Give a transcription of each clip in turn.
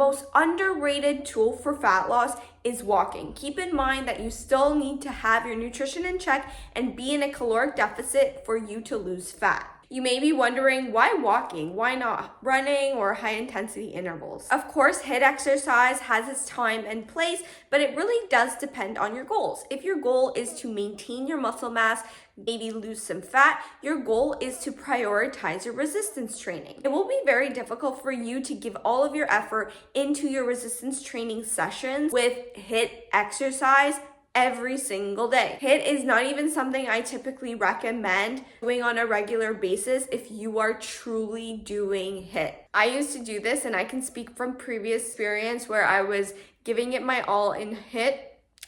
Most underrated tool for fat loss is walking. Keep in mind that you still need to have your nutrition in check and be in a caloric deficit for you to lose fat. You may be wondering, why walking? Why not running or high intensity intervals? Of course, HIIT exercise has its time and place, but it really does depend on your goals. If your goal is to maintain your muscle mass, maybe lose some fat, your goal is to prioritize your resistance training. It will be very difficult for you to give all of your effort into your resistance training sessions with HIIT exercise every single day. HIIT is not even something I typically recommend doing on a regular basis if you are truly doing HIIT. I used to do this, and I can speak from previous experience where I was giving it my all in HIIT.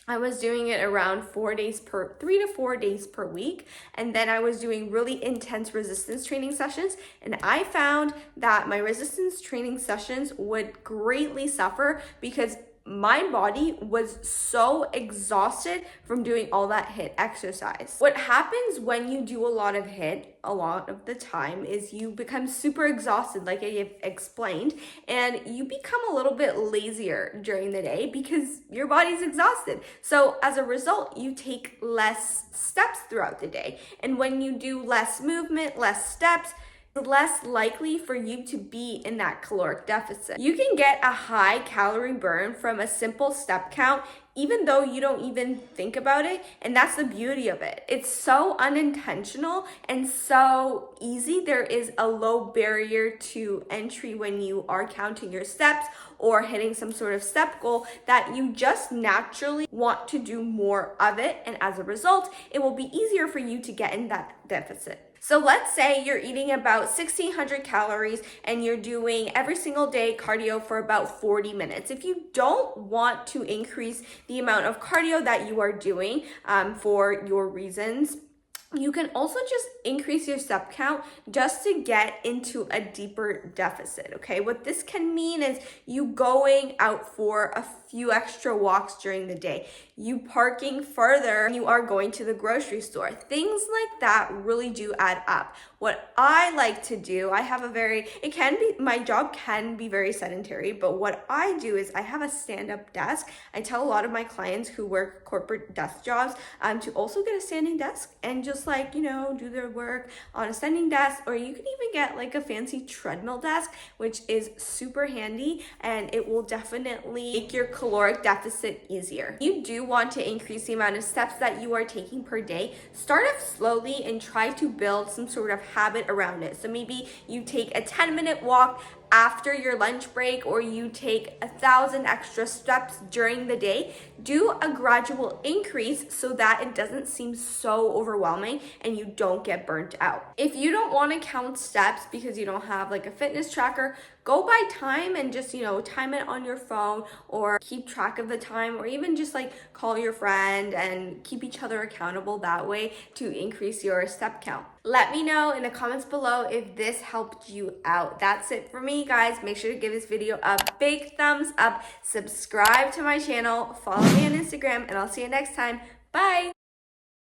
I was doing it around 3 to 4 days per week. And then I was doing really intense resistance training sessions. And I found that my resistance training sessions would greatly suffer because my body was so exhausted from doing all that HIIT exercise. What happens when you do a lot of HIIT a lot of the time is you become super exhausted, like I have explained, and you become a little bit lazier during the day because your body's exhausted. So as a result, you take less steps throughout the day. And when you do less movement, less steps, less likely for you to be in that caloric deficit. You can get a high calorie burn from a simple step count, even though you don't even think about it. And that's the beauty of it. It's so unintentional and so easy. There is a low barrier to entry when you are counting your steps or hitting some sort of step goal that you just naturally want to do more of it. And as a result, it will be easier for you to get in that deficit. So let's say you're eating about 1,600 calories and you're doing every single day cardio for about 40 minutes. If you don't want to increase the amount of cardio that you are doing for your reasons, you can also just increase your step count just to get into a deeper deficit, okay? What this can mean is you going out for a few extra walks during the day, you parking further when you are going to the grocery store. Things like that really do add up. What I like to do, my job can be very sedentary, but what I do is I have a stand-up desk. I tell a lot of my clients who work corporate desk jobs to also get a standing desk and just do their work on a standing desk, or you can even get like a fancy treadmill desk, which is super handy, and it will definitely make your caloric deficit easier. You do want to increase the amount of steps that you are taking per day. Start off slowly and try to build some sort of habit around it. So maybe you take a 10-minute walk after your lunch break, or you take 1,000 extra steps during the day. Do a gradual increase so that it doesn't seem so overwhelming and you don't get burnt out. If you don't want to count steps because you don't have like a fitness tracker, go by time and just, time it on your phone, or keep track of the time, or even just call your friend and keep each other accountable that way to increase your step count. Let me know in the comments below if this helped you out. That's it for me, guys. Make sure to give this video a big thumbs up, subscribe to my channel, follow me on Instagram, and I'll see you next time. Bye.